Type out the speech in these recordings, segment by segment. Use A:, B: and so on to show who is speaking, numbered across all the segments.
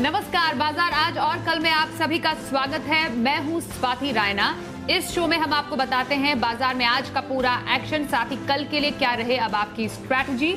A: नमस्कार, बाजार आज और कल में आप सभी का स्वागत है। मैं हूं स्वाति रायना। इस शो में हम आपको बताते हैं बाजार में आज का पूरा एक्शन, साथ ही कल के लिए क्या रहे अब आपकी स्ट्रैटेजी।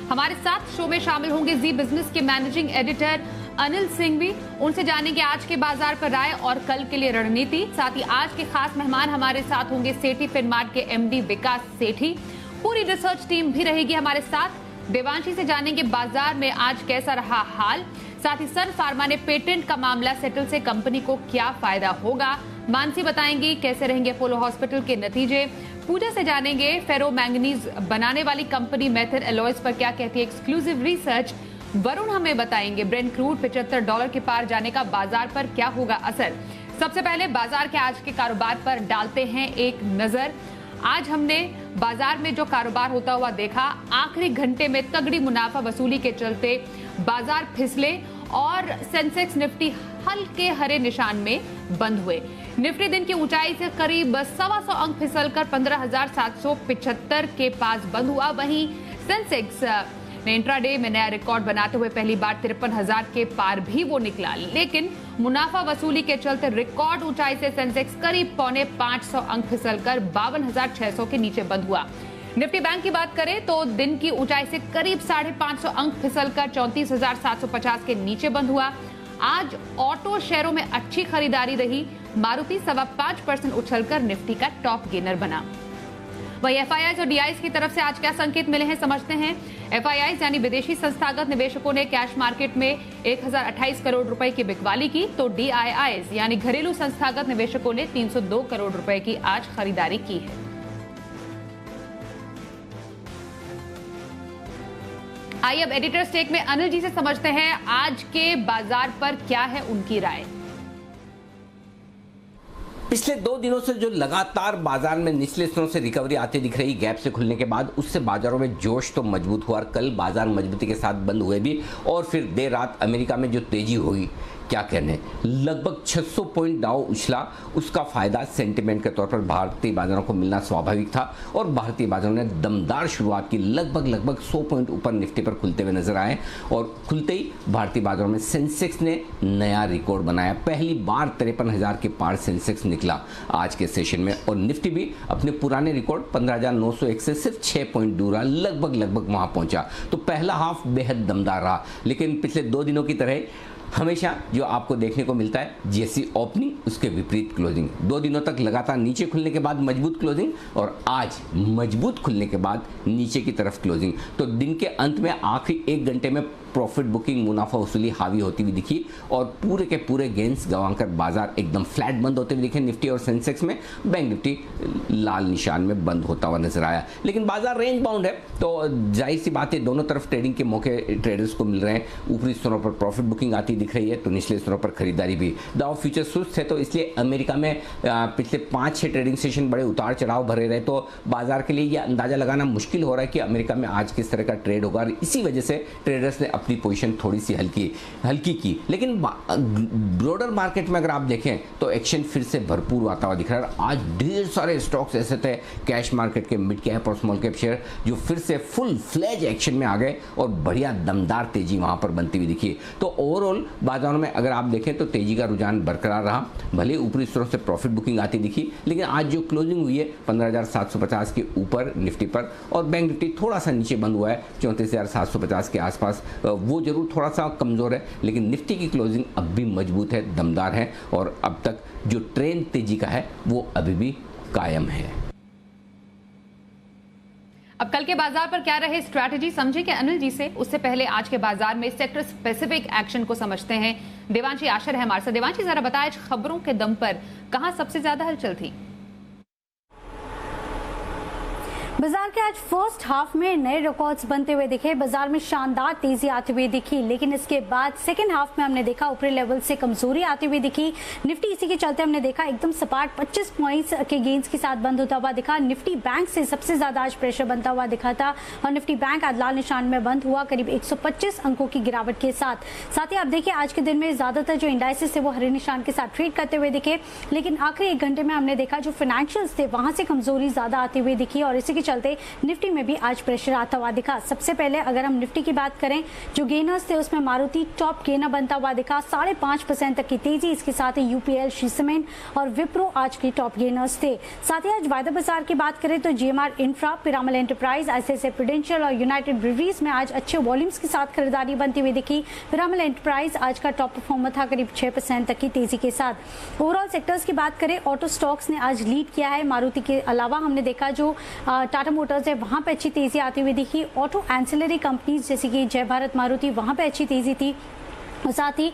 A: हमारे साथ शो में शामिल होंगे जी बिजनेस के मैनेजिंग एडिटर अनिल सिंह भी। उनसे जानेंगे आज के बाजार पर राय और कल के लिए रणनीति। साथ ही आज के खास मेहमान हमारे साथ होंगे सेठी फिनमार्ट के एमडी विकास सेठी। पूरी रिसर्च टीम भी रहेगी हमारे साथ। देवांशी से जानेंगे बाजार में आज कैसा रहा हाल। साथ ही सन फार्मा ने पेटेंट का मामला सेटल से कंपनी को क्या फायदा होगा। मानसी बताएंगी कैसे रहेंगे अपोलो हॉस्पिटल के नतीजे। पूजा से जानेंगे फेरो मैंगनीज बनाने वाली कंपनी मेथड एलॉयज पर क्या कहती है एक्सक्लूसिव रिसर्च। वरुण हमें बताएंगे ब्रेंट क्रूड $75 के पार जाने का बाजार पर क्या होगा असर। सबसे पहले बाजार के आज के कारोबार पर डालते हैं एक नजर। आज हमने बाजार में जो कारोबार होता हुआ देखा, आखिरी घंटे में तगड़ी मुनाफा वसूली के चलते बाजार फिसले और सेंसेक्स निफ्टी हल्के हरे निशान में बंद हुए। निफ्टी दिन की ऊंचाई से करीब 125 अंक फिसलकर 15,775 के पास बंद हुआ। वहीं सेंसेक्स ने इंट्राडे में नया रिकॉर्ड बनाते हुए पहली बार 53,000 के पार भी वो निकला, लेकिन मुनाफा वसूली के चलते रिकॉर्ड ऊंचाई से सेंसेक्स करीब 450 अंक फिसलकर 52,600 के नीचे बंद हुआ। निफ्टी बैंक की बात करें तो दिन की ऊंचाई से करीब 550 अंक फिसलकर 34,750 के नीचे बंद हुआ। आज ऑटो शेयरों में अच्छी खरीदारी रही। मारुति 5.25% उछलकर निफ्टी का टॉप गेनर बना। वही एफआईआईज और डीआईज की तरफ से आज क्या संकेत मिले हैं समझते हैं। एफआईआईज यानी विदेशी संस्थागत निवेशकों ने कैश मार्केट में 1028 करोड़ रुपए की बिकवाली की, तो डीआईआईज यानी घरेलू संस्थागत निवेशकों ने 302 करोड़ रुपए की आज खरीदारी की है। आइए अब एडिटर स्टेक में अनिल जी से समझते हैं आज के बाजार पर क्या है उनकी राय।
B: पिछले 2 दिनों से जो लगातार बाजार में निचले स्तरों से रिकवरी आती दिख रही गैप से खुलने के बाद, उससे बाजारों में जोश तो मजबूत हुआ और कल बाजार मजबूती के साथ बंद हुए भी। और फिर देर रात अमेरिका में जो तेजी हुई, क्या कहने, लगभग 600 पॉइंट डाउ उछला। उसका फायदा सेंटिमेंट के तौर पर भारतीय बाजारों को मिलना स्वाभाविक था और भारतीय बाजारों ने दमदार शुरुआत की। लगभग 100 पॉइंट ऊपर निफ्टी पर खुलते हुए नजर आए और खुलते ही भारतीय बाजारों में सेंसेक्स ने नया रिकॉर्ड बनाया। पहली बार 53,000 के पार सेंसेक्स निकला आज के सेशन में और निफ्टी भी अपने पुराने रिकॉर्ड 15,901 से सिर्फ 6 पॉइंट दूर लगभग वहां पहुंचा। तो पहला हाफ बेहद दमदार रहा, लेकिन पिछले 2 दिनों की तरह हमेशा जो आपको देखने को मिलता है जैसी ओपनिंग उसके विपरीत क्लोजिंग। 2 दिनों तक लगातार नीचे खुलने के बाद मजबूत क्लोजिंग और आज मजबूत खुलने के बाद नीचे की तरफ क्लोजिंग। तो दिन के अंत में आखिरी 1 घंटे में प्रॉफिट बुकिंग मुनाफा वसूली हावी होती हुई दिखी और पूरे के पूरे गेंस गंवाकर बाजार एकदम फ्लैट बंद होते हुए दिखे। निफ्टी और सेंसेक्स में बैंक निफ्टी लाल निशान में बंद होता हुआ नजर आया, लेकिन बाजार रेंज बाउंड है तो जाहिर सी बात है दोनों तरफ ट्रेडिंग के मौके ट्रेडर्स को मिल रहे हैं। ऊपरी स्तरों पर प्रॉफिट बुकिंग आती दिख रही है तो निचले स्तरों पर खरीदारी भी। डाउ फ्यूचर सुस्त है तो इसलिए अमेरिका में पिछले 5-6 ट्रेडिंग सेशन बड़े उतार चढ़ाव भरे रहे, तो बाजार के लिए यह अंदाजा लगाना मुश्किल हो रहा है कि अमेरिका में आज किस तरह का ट्रेड होगा। और इसी वजह से ट्रेडर्स ने अपनी पोजीशन थोड़ी सी हल्की की। लेकिन ब्रॉडर मार्केट में अगर आप देखें तो एक्शन फिर से भरपूर आता हुआ दिख रहा है। आज ढेर सारे स्टॉक्स ऐसे थे कैश मार्केट के मिड कैप और स्मॉल कैप शेयर जो फिर से फुल फ्लेज एक्शन में आ गए और बढ़िया दमदार तेजी वहां पर बनती हुई दिखी। तो ओवरऑल बाजारों में अगर आप देखें तो तेजी का रुझान बरकरार रहा। भले ऊपरी स्तरों से प्रॉफिट बुकिंग आती दिखी, लेकिन आज जो क्लोजिंग हुई है 15,750 के ऊपर निफ्टी पर और बैंक निफ्टी थोड़ा सा नीचे बंद हुआ है 34,750 के आसपास। वो जरूर थोड़ा सा कमजोर है, लेकिन निफ्टी की क्लोजिंग अब भी मजबूत है, दमदार है और अब तक जो ट्रेंड तेजी का है वो अभी भी कायम है।
A: अब कल के बाजार पर क्या रहे स्ट्रैटेजी समझेंगे अनिल जी से। उससे पहले आज के बाजार में सेक्टर स्पेसिफिक एक्शन को समझते हैं। देवांशी आशर है हमारे साथ। देवांशी, जरा बताएं खबरों के दम पर कहां सबसे ज्यादा हलचल थी?
C: बाजार के आज फर्स्ट हाफ में नए रिकॉर्ड्स बनते हुए दिखे, बाजार में शानदार तेजी आती हुई दिखी, लेकिन इसके बाद सेकेंड हाफ में हमने देखा ऊपरी लेवल से कमजोरी आती हुई दिखी। निफ्टी इसी के चलते हमने देखा एकदम सपाट 25 पॉइंट्स के गेंस के साथ बंद होता हुआ दिखा। निफ्टी बैंक से सबसे ज्यादा आज प्रेशर बनता हुआ दिखा था और निफ्टी बैंक आज लाल निशान में बंद हुआ करीब 125 अंकों की गिरावट के साथ ही आप देखिए आज के दिन में ज्यादातर जो इंडाइसेस थे वो हरे निशान के साथ ट्रेड करते हुए दिखे, लेकिन आखिरी 1 घंटे में हमने देखा जो फाइनेंशियल्स थे वहां से कमजोरी ज्यादा आती हुई दिखी और इसी के चलते निफ्टी में भी आज प्रेशर आता हुआ दिखा। सबसे पहले अगर हम निफ्टी की बात करें, जो गेनर्स थे उसमें मारुति टॉप गेनर बनता हुआ दिखा, 5.5% तक की तेजी। इसके साथ ही यूपीएल, श्री सीमेंट और विप्रो आज के टॉप गेनर्स थे। साथ ही आज वायदा बाजार की बात करें तो GMR infra, Piramal enterprise, ICICI prudential और यूनाइटेड ब्रीवरीज में आज अच्छे वॉल्यूम्स के साथ खरीदारी बनती हुई दिखी। पिरामल एंटरप्राइज आज का टॉप परफॉर्मर था, करीब 6% तक की तेजी के साथ। ओवरऑल सेक्टर्स की बात करें, ऑटो स्टॉक्स ने आज लीड किया है। मारुति के अलावा हमने देखा जो टाटा मोटर्स है वहां पे अच्छी तेजी आती हुई दिखी। ऑटो एंसिलरी कंपनीज जैसे कि जय भारत मारुति, वहां पे अच्छी तेजी थी। और साथ ही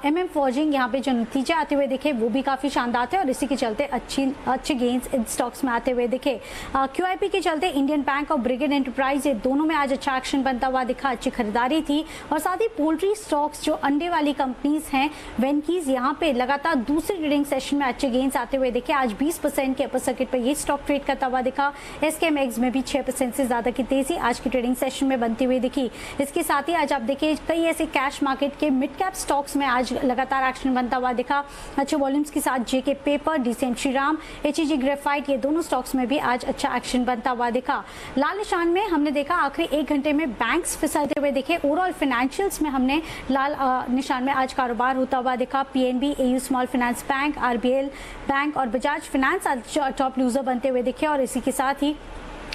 C: एमएम फॉर्जिंग यहाँ पे जो नतीजे आते हुए दिखे वो भी काफी शानदार थे और इसी के चलते अच्छे गेन्स इन स्टॉक्स में आते हुए दिखे। क्यूआईपी के चलते इंडियन बैंक और ब्रिगेड एंटरप्राइज, ये दोनों में आज अच्छा एक्शन बनता हुआ दिखा, अच्छी खरीदारी थी। और साथ ही पोल्ट्री स्टॉक्स जो अंडे वाली कंपनीज हैं, वेनकीज, यहाँ पे लगातार दूसरे ट्रेडिंग सेशन में अच्छे गेन्स आते हुए दिखे। आज 20% के अपर सर्किट पर ये स्टॉक ट्रेड करता हुआ दिखा। एसकेएमएक्स में भी 6% से ज्यादा की तेजी आज की ट्रेडिंग सेशन में बनती हुई दिखी। इसके साथ ही आज आप देखिए कई ऐसे कैश मार्केट के मिड कैप स्टॉक्स में आज लगातार एक्शन बनता हुआ दिखा, अच्छे वॉल्यूम्स के साथ। JK paper, DCM Shriram, HEG graphite, ये दोनों स्टॉक्स में भी आज अच्छा एक्शन बनता हुआ दिखा। लाल निशान में हमने देखा आखिरी 1 घंटे में बैंक्स फिसलते हुए दिखे। ओवरऑल फाइनेंशियल्स में हमने लाल निशान में आज कारोबार होता हुआ दिखा। PNB, AU small finance bank, RBL bank और बजाज फाइनेंस आज टॉप लूजर बनते हुए दिखे। और इसी के साथ ही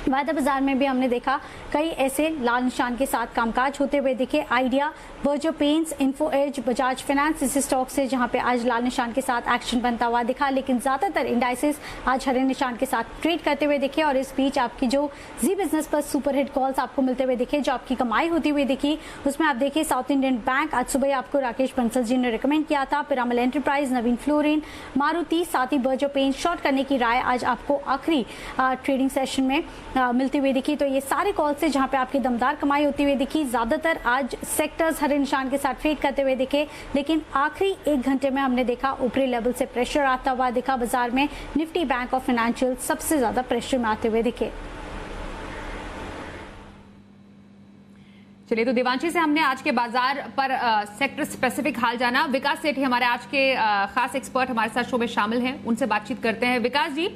C: वायदा बाजार में भी हमने देखा कई ऐसे लाल निशान के साथ कामकाज होते हुए दिखे। Idea, Berger Paints, Info Edge, Bajaj Finance, इस स्टॉक से जहां पे आज लाल निशान के साथ एक्शन बनता हुआ दिखा। लेकिन ज्यादातर इंडाइसेस आज हरे निशान के साथ ट्रेड करते हुए दिखे। और इस बीच आपकी जो जी बिजनेस पर सुपर हिट कॉल्स आपको मिलते हुए दिखे, जो आपकी कमाई होती हुई दिखी, उसमें आप देखिए साउथ इंडियन बैंक आज सुबह आपको राकेश बंसल जी ने रिकमेंड किया था। पिरामल एंटरप्राइज, नवीन फ्लोरिन, मारुति, साथ ही बर्जर पेंट शॉर्ट करने की राय आज आपको आखिरी ट्रेडिंग सेशन में मिलती हुई दिखी। तो ये सारे कॉल से जहां पे आपकी दमदार कमाई होती हुई दिखी। ज्यादातर आज सेक्टर्स हरे निशान के साथ ट्रेड करते हुए दिखे। लेकिन आखिरी 1 घंटे में हमने देखा ऊपरी लेवल से प्रेशर आता हुआ दिखा बाजार में। निफ्टी, बैंक और फाइनेंशियल सबसे ज्यादा प्रेशर में आते हुए दिखे।
A: चलिए, तो देवांशी से हमने आज के बाजार पर सेक्टर स्पेसिफिक हाल जाना। विकास सेठी हमारे आज के खास एक्सपर्ट हमारे साथ शो में शामिल हैं, उनसे बातचीत करते हैं। विकास जी,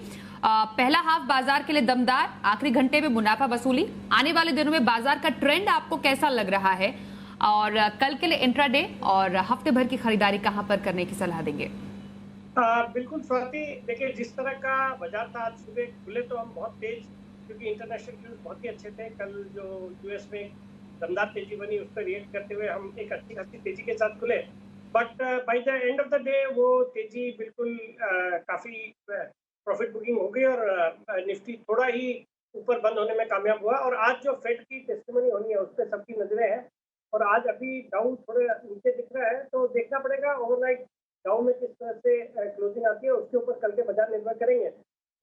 A: पहला हाफ बाजार के लिए दमदार, आखिरी घंटे में मुनाफा वसूली, आने वाले दिनों में बाजार का ट्रेंड आपको कैसा लग रहा है और कल के लिए इंट्राडे और हफ्ते भर की खरीदारी कहां पर करने की सलाह देंगे?
D: बिल्कुल स्वाति, देखिए जिस तरह का बाजार था आज सुबह खुले तो हम बहुत तेज, क्योंकि इंटरनेशनल न्यूज बहुत ही अच्छे थे। कल जो यूएस में दमदार तेजी बनी उस पर रिएक्ट करते हुए हम एक अच्छी खासी तेजी के साथ खुले। But by the end of the day वो तेजी बिल्कुल काफी प्रॉफिट बुकिंग हो गई और निफ्टी थोड़ा ही ऊपर बंद होने में कामयाब हुआ। और आज जो फेड की टेस्टिमनी होनी है उस पर सबकी नजरें हैं और आज अभी डाउन थोड़े नीचे दिख रहा है, तो देखना पड़ेगा ओवरनाइट डाउन में किस तरह से क्लोजिंग आती है, उसके ऊपर कल के बाजार निर्भर करेंगे।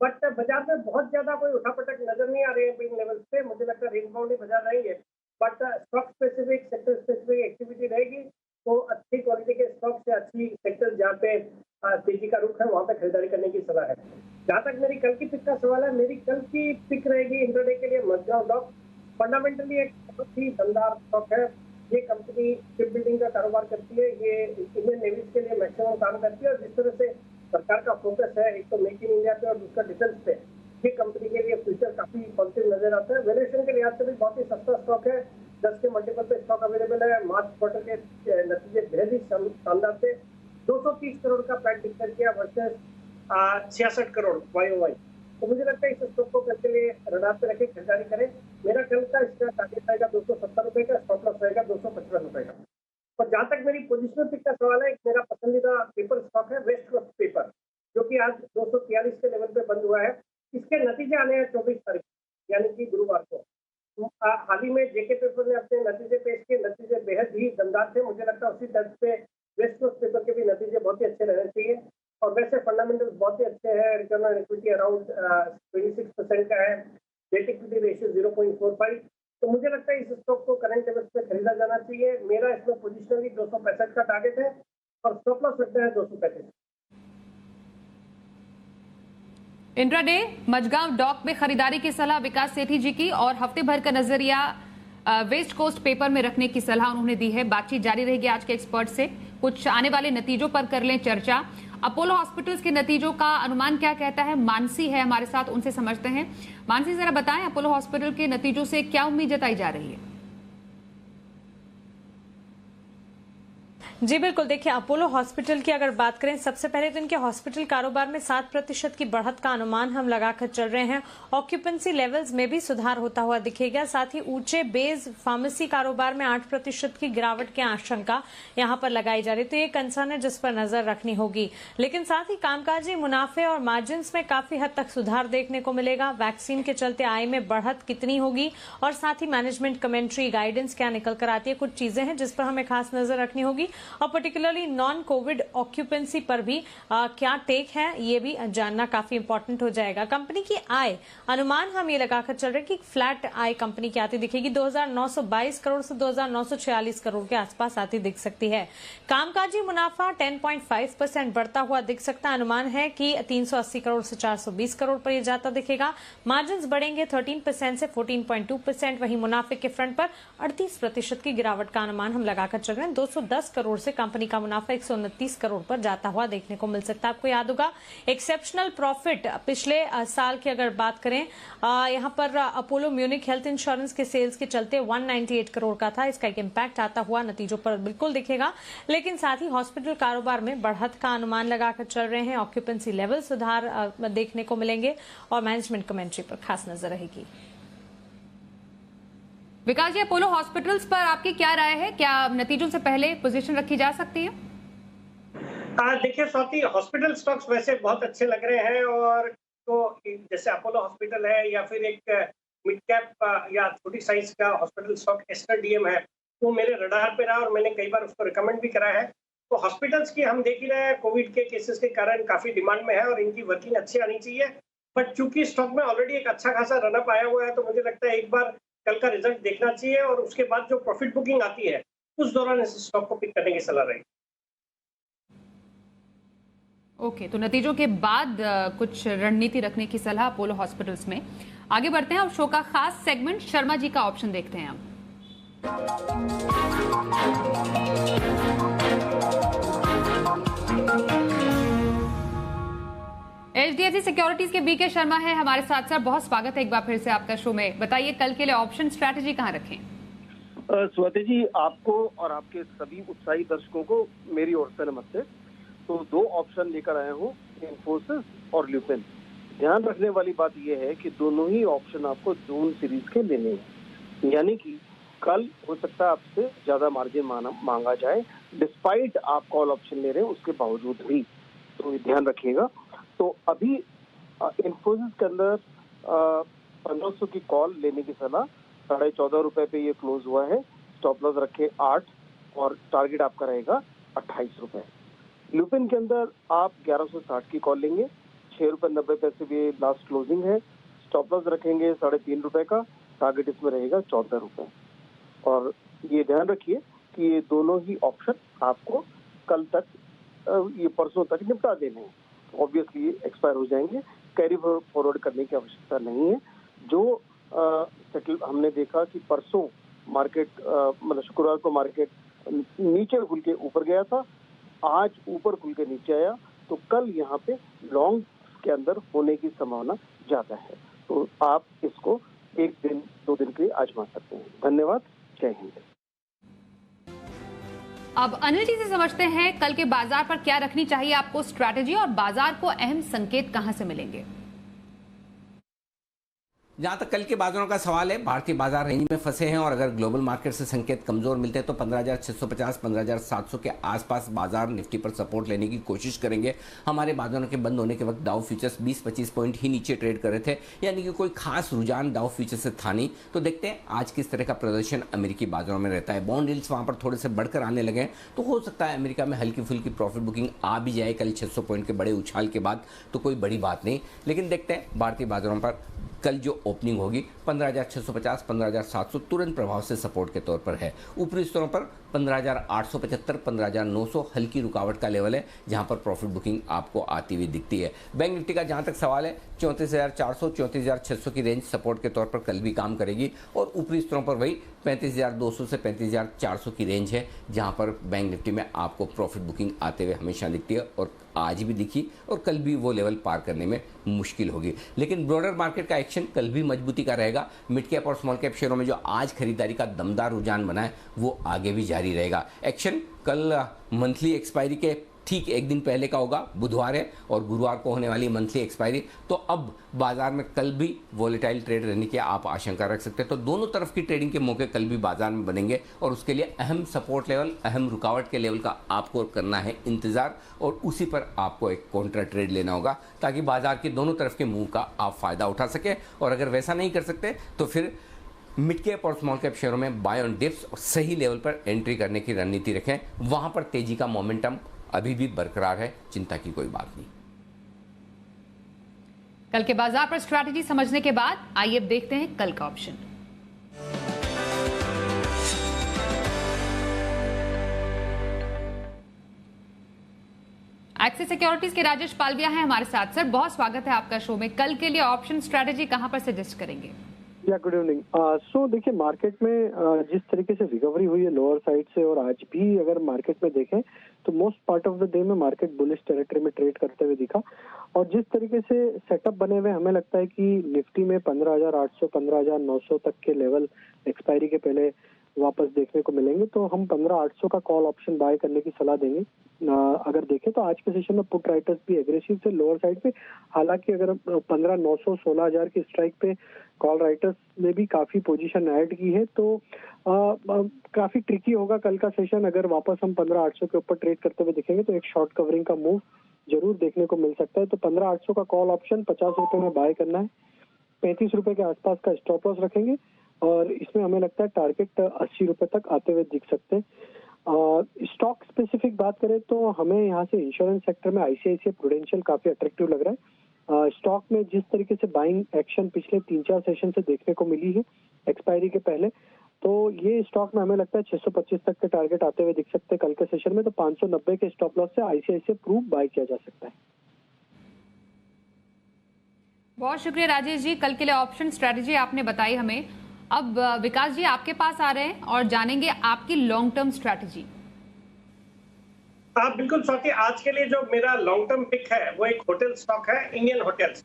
D: बट बाजार में बहुत ज्यादा कोई उठापटक नजर नहीं आ रही है इन लेवल्स पे। मुझे लगता है रेंज बाउंड ही बाजार रहेंगे, but stock specific, sector specific activity रहेगी। तो अच्छी क्वालिटी के स्टॉक से अच्छी सेक्टर जहाँ पे तेजी का रुख है वहाँ पे खरीदारी करने की सलाह है। जहाँ तक मेरी कल की पिक का सवाल है, मेरी कल की पिक रहेगी इंट्राडे के लिए मजगांव डॉक। फंडामेंटली एक बहुत ही दमदार स्टॉक है। ये कंपनी शिप बिल्डिंग का कारोबार करती है, ये इंडियन नेवी के लिए मैक्सिमम काम करती है। और जिस तरह से सरकार का फोकस है एक तो मेक इन इंडिया पे और दूसरा डिफेंस पे, ये कंपनी के लिए फ्यूचर काफी पॉजिटिव नजर आता है। वैल्यूएशन के लिहाज से भी बहुत ही सस्ता स्टॉक है, 10 के मल्टीपल पे स्टॉक अवेलेबल है। मार्च क्वार्टर के नतीजे बेहद ही शानदार थे। 230 करोड़ का पैट डिक्लेयर किया वर्सेस 66 करोड़ YOY। तो मुझे लगता है इस स्टॉक को कल के लिए रडार पे रखे खरीदारी करें। मेरा कल का इसका टारगेट रहेगा 270 रुपए का, स्टॉप लॉस रहेगा 255 रुपए का। और जहां तक मेरी पोजिशनल पिक का सवाल है, मेरा पसंदीदा पेपर स्टॉक है वेस्ट कोस्ट पेपर, जो कि आज 243 के लेवल पे बंद हुआ है। इसके नतीजे आने हैं 24 तारीख यानी कि गुरुवार को। हाल ही में जेके पेपर ने अपने नतीजे पेश किए, नतीजे बेहद ही दमदार थे। मुझे लगता है उसी तर्ज पे वेस्ट कोस्ट पेपर के भी नतीजे बहुत ही अच्छे रहने चाहिए। और वैसे फंडामेंटल्स बहुत ही अच्छे हैं। रिटर्न ऑन इक्विटी अराउंड 26% का है, डेट इक्विटी रेशियो 0.45। तो मुझे लगता है इस स्टॉक को करंट लेवल्स पे खरीदा जाना चाहिए। मेरा इसमें पोजिशनली 265 का टारगेट है और स्टॉप लॉस रखना है 235।
A: इंट्राडे मजगांव डॉक में खरीदारी की सलाह विकास सेठी जी की और हफ्ते भर का नजरिया वेस्ट कोस्ट पेपर में रखने की सलाह उन्होंने दी है। बातचीत जारी रहेगी आज के एक्सपर्ट से। कुछ आने वाले नतीजों पर कर लें चर्चा। अपोलो हॉस्पिटल्स के नतीजों का अनुमान क्या कहता है? मानसी है हमारे साथ, उनसे समझते हैं। मानसी, जरा बताएं अपोलो हॉस्पिटल के नतीजों से क्या उम्मीद जताई जा रही है?
E: जी बिल्कुल, देखिए अपोलो हॉस्पिटल की अगर बात करें, सबसे पहले तो इनके हॉस्पिटल कारोबार में 7% की बढ़त का अनुमान हम लगाकर चल रहे हैं। ऑक्यूपेंसी लेवल्स में भी सुधार होता हुआ दिखेगा। साथ ही ऊंचे बेस फार्मेसी कारोबार में 8% की गिरावट की आशंका यहां पर लगाई जा रही है। तो ये कंसर्न है जिस पर नजर रखनी होगी। लेकिन साथ ही कामकाजी मुनाफे और मार्जिन में काफी हद तक सुधार देखने को मिलेगा। वैक्सीन के चलते आय में बढ़त कितनी होगी और साथ ही मैनेजमेंट कमेंट्री गाइडेंस क्या निकल कर आती है, कुछ चीजें हैं जिस पर हमें खास नजर रखनी होगी। और पर्टिकुलरली नॉन कोविड ऑक्यूपेंसी पर भी क्या टेक है, ये भी जानना काफी इंपॉर्टेंट हो जाएगा। कंपनी की आय अनुमान हम ये लगाकर चल रहे हैं कि फ्लैट आय कंपनी की आती दिखेगी, 2922 करोड़ से 2946 करोड़ के आसपास आती दिख सकती है। कामकाजी मुनाफा 10.5% बढ़ता हुआ दिख सकता है। अनुमान है कि 380 करोड़ से 420 करोड़ पर यह जाता दिखेगा। मार्जिन बढ़ेंगे 13% से 14.2%। वहीं मुनाफे के फ्रंट पर 38% की गिरावट का अनुमान हम लगाकर चल रहे हैं। 210 करोड़ से कंपनी का मुनाफा 129 करोड़ पर जाता हुआ देखने को मिल सकता है। आपको याद होगा एक्सेप्शनल प्रॉफिट पिछले साल की अगर बात करें, यहां पर अपोलो म्यूनिक हेल्थ इंश्योरेंस के सेल्स के चलते 198 करोड़ का था। इसका एक इम्पैक्ट आता हुआ नतीजों पर बिल्कुल दिखेगा। लेकिन साथ ही हॉस्पिटल कारोबार में बढ़त का अनुमान लगाकर चल रहे हैं। ऑक्यूपेंसी लेवल सुधार देखने को मिलेंगे और मैनेजमेंट कमेंट्री पर खास नजर रहेगी।
A: विकास जी, अपोलो हॉस्पिटल्स पर आपकी क्या राय है? क्या नतीजों से पहले पोजीशन रखी जा सकती है?
D: देखिए स्वाति, हॉस्पिटल स्टॉक्स वैसे बहुत अच्छे लग रहे हैं और तो जैसे अपोलो हॉस्पिटल है या फिर एक मिड कैप या छोटी साइज का हॉस्पिटल स्टॉक एस्टर डीएम है, वो मेरे रडार पे रहा और मैंने कई बार उसको रिकमेंड भी करा है। तो हॉस्पिटल्स की हम देख ही रहे हैं, कोविड के केसेस के कारण काफी डिमांड में है और इनकी वर्किंग अच्छी आनी चाहिए। बट चूंकि स्टॉक में ऑलरेडी एक अच्छा खासा रनअप आया हुआ है, तो मुझे लगता है एक बार कल का रिजल्ट देखना चाहिए और उसके बाद जो प्रॉफिट बुकिंग आती है उस दौरान इस स्टॉक को पिक करने की सलाह रहेगी।
A: ओके, तो नतीजों के बाद कुछ रणनीति रखने की सलाह अपोलो हॉस्पिटल्स में। आगे बढ़ते हैं और शो का खास सेगमेंट शर्मा जी का ऑप्शन देखते हैं हम। एचडीएफसी सिक्योरिटीज के बीके शर्मा है हमारे साथ। सर, बहुत स्वागत है एक बार फिर से आपका शो में। बताइए कल के लिए ऑप्शन स्ट्रैटेजी कहां रखें?
F: स्वाति जी, आपको और आपके सभी उत्साही दर्शकों को मेरी ओर से नमस्ते। तो 2 ऑप्शन लेकर आया हूँ, इन्फोसिस और ल्यूपिन। ध्यान रखने वाली बात यह है कि दोनों ही ऑप्शन आपको जून सीरीज के लेने हैं, यानी कि कल हो सकता है आपसे ज्यादा मार्जिन मांगा जाए, डिस्पाइट आप कॉल ऑप्शन ले रहे हैं उसके बावजूद भी, तो ध्यान रखिएगा। तो अभी इन्फोसिस के अंदर 1500 की कॉल लेने की सलाह, 14.5 रुपए पे ये क्लोज हुआ है। स्टॉप लॉस रखे 8 और टारगेट आपका रहेगा 28 रुपए। ल्यूपिन के अंदर आप 1160 की कॉल लेंगे, 6 रुपए 90 पैसे भी लास्ट क्लोजिंग है। स्टॉप लॉस रखेंगे 3.5 रुपए का, टारगेट इसमें रहेगा 14 रुपए। और ये ध्यान रखिए कि ये दोनों ही ऑप्शन आपको कल तक, ये परसों तक निपटा देने हैं। ऑब्वियसली ये एक्सपायर हो जाएंगे, कैरी फॉरवर्ड करने की आवश्यकता नहीं है। जो हमने देखा कि परसों मार्केट मतलब शुक्रवार को मार्केट नीचे खुल के ऊपर गया था, आज ऊपर खुल के नीचे आया, तो कल यहाँ पे लॉन्ग के अंदर होने की संभावना ज्यादा है। तो आप इसको 1 दिन 2 दिन के लिए आजमा सकते हैं। धन्यवाद, जय हिंद।
A: अब अनिल जी से समझते हैं कल के बाजार पर क्या रखनी चाहिए आपको स्ट्रैटेजी और बाजार को अहम संकेत कहां से मिलेंगे?
B: जहां तक कल के बाजारों का सवाल है, भारतीय बाजार रेंज में फंसे हैं और अगर ग्लोबल मार्केट से संकेत कमजोर मिलते हैं तो 15,650 15,700 के आसपास बाजार निफ्टी पर सपोर्ट लेने की कोशिश करेंगे। हमारे बाजारों के बंद होने के वक्त डाउ फ्यूचर्स 20-25 पॉइंट ही नीचे ट्रेड कर रहे थे, यानी कि कोई खास रुझान डाउ फ्यूचर्स से था नहीं। तो देखते हैं आज किस तरह का प्रदर्शन अमेरिकी बाजारों में रहता है। बॉन्ड यील्ड्स वहां पर थोड़े से बढ़कर आने लगे हैं, तो हो सकता है अमेरिका में हल्की फुल्की प्रॉफिट बुकिंग आ भी जाए कल 600 पॉइंट के बड़े उछाल के बाद, तो कोई बड़ी बात नहीं। लेकिन देखते हैं भारतीय बाजारों पर कल जो ओपनिंग होगी 15,650 15,700 तुरंत प्रभाव से सपोर्ट के तौर पर है। ऊपरी स्तरों पर 15,875 15,900 हल्की रुकावट का लेवल है, जहां पर प्रॉफिट बुकिंग आपको आती हुई दिखती है। बैंक निफ्टी का जहां तक सवाल है 34,400 34,600 की रेंज सपोर्ट के तौर पर कल भी काम करेगी और ऊपरी स्तरों पर वही 35,200 से 35,400 की रेंज है जहां पर बैंक निफ्टी में आपको प्रॉफिट बुकिंग आते हुए हमेशा दिखती है और आज भी दिखी और कल भी वो लेवल पार करने में मुश्किल होगी। लेकिन ब्रॉडर मार्केट का एक्शन कल भी मजबूती का रहेगा। मिड कैप और स्मॉल कैप शेयरों में जो आज खरीदारी का दमदार रुझान बना है वो आगे भी जारी रहेगा। एक्शन कल मंथली एक्सपायरी के ठीक एक दिन पहले का होगा, बुधवार है और गुरुवार को होने वाली मंथली एक्सपायरी, तो अब बाजार में कल भी वॉलेटाइल ट्रेड रहने की आप आशंका रख सकते हैं। तो दोनों तरफ की ट्रेडिंग के मौके कल भी बाजार में बनेंगे और उसके लिए अहम सपोर्ट लेवल, अहम रुकावट के लेवल का आपको करना है इंतजार और उसी पर आपको एक काउंटर ट्रेड लेना होगा ताकि बाजार के दोनों तरफ के मूव का आप फायदा उठा सकें। और अगर वैसा नहीं कर सकते तो फिर मिड कैप और स्मॉल कैप शेयरों में बाय ऑन डिप्स और सही लेवल पर एंट्री करने की रणनीति रखें। वहां पर तेजी का मोमेंटम अभी भी बरकरार है, चिंता की कोई बात नहीं।
A: कल के बाजार पर स्ट्रैटेजी समझने के बाद आइए अब देखते हैं कल का ऑप्शन। एक्सिस सिक्योरिटीज के राजेश पालविया हैं हमारे साथ। सर, बहुत स्वागत है आपका शो में। कल के लिए ऑप्शन स्ट्रैटेजी कहां पर सजेस्ट करेंगे?
F: या गुड इवनिंग। सो देखिए, मार्केट में जिस तरीके से रिकवरी हुई है लोअर साइड से और आज भी अगर मार्केट में देखें तो most part of the day में मार्केट बुलिश टेरिटरी में ट्रेड करते हुए दिखा और जिस तरीके से सेटअप बने हुए हमें लगता है कि निफ्टी में 15,800 15,900 तक के लेवल एक्सपायरी के पहले वापस देखने को मिलेंगे। तो हम 15,800 का कॉल ऑप्शन बाय करने की सलाह देंगे। अगर देखें तो आज के सेशन में पुट राइटर्स भी एग्रेसिव थे लोअर साइड पे, हालांकि अगर 15,900 16,000 की स्ट्राइक पे कॉल राइटर्स ने भी काफी पोजीशन ऐड की है तो काफी ट्रिकी होगा कल का सेशन। अगर वापस हम 15,800 के ऊपर ट्रेड करते हुए दिखेंगे तो एक शॉर्ट कवरिंग का मूव जरूर देखने को मिल सकता है। तो 15,800 का कॉल ऑप्शन 50 रुपए में बाय करना है, 35 रुपए के आसपास का स्टॉप लॉस रखेंगे और इसमें हमें लगता है टारगेट 80 रुपए तक आते हुए दिख सकते हैं। स्टॉक स्पेसिफिक बात करें तो हमें यहाँ से इंश्योरेंस सेक्टर में आईसीआईसीआई प्रूडेंशियल काफी अट्रैक्टिव लग रहा है। स्टॉक में जिस तरीके से बाइंग एक्शन पिछले 3-4 सेशन से देखने को मिली है एक्सपायरी के पहले, तो ये स्टॉक में हमें लगता है 625 तक के टारगेट आते हुए दिख सकते हैं कल के सेशन में। तो 590 के स्टॉप लॉस से आईसीआईसीआई प्रूव बाय किया जा सकता है।
A: बहुत शुक्रिया राजेश जी, कल के लिए ऑप्शन स्ट्रेटेजी आपने बताई हमें। अब विकास जी आपके पास आ रहे हैं और जानेंगे आपकी लॉन्ग टर्म स्ट्रेटेजी।
D: हाँ बिल्कुल स्वाति, आज के लिए जो मेरा लॉन्ग टर्म पिक है वो एक होटल स्टॉक है, इंडियन होटल्स।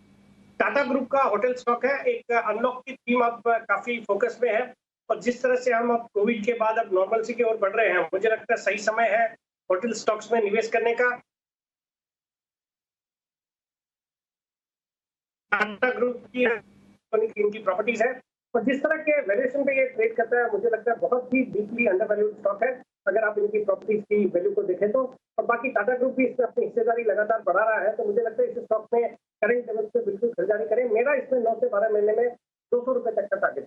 D: टाटा ग्रुप का होटल स्टॉक है। एक अनलॉक की थीम अब काफी फोकस में है और जिस तरह से हम अब कोविड के बाद अब नॉर्मलसी की ओर बढ़ रहे हैं, मुझे लगता है सही समय है होटल स्टॉक्स में निवेश करने का। टाटा ग्रुप की इनकी प्रॉपर्टीज है और जिस तरह के वैल्यूएशन पे ये ट्रेड करता है मुझे लगता है बहुत ही डीपली अंडरवैल्यूड स्टॉक है अगर आप इनकी प्रॉपर्टीज की वैल्यू को देखें तो। और बाकी टाटा ग्रुप भी इसमें अपनी हिस्सेदारी लगातार बढ़ा रहा है तो मुझे लगता है इस स्टॉक में करंट लेवल पे बिल्कुल खरीदारी करें। मेरा इसमें 9 से 12 महीने में 200 रुपए तक का टारगेट।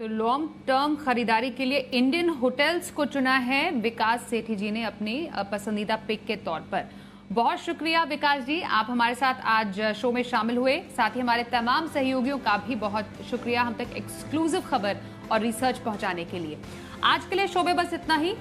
A: तो लॉन्ग टर्म खरीदारी के लिए इंडियन होटल्स को चुना है विकास सेठी जी ने अपनी पसंदीदा पिक के तौर पर। बहुत शुक्रिया विकास जी, आप हमारे साथ आज शो में शामिल हुए। साथ ही हमारे तमाम सहयोगियों का भी बहुत शुक्रिया हम तक एक्सक्लूसिव खबर और रिसर्च पहुंचाने के लिए। आज के लिए शो में बस इतना ही।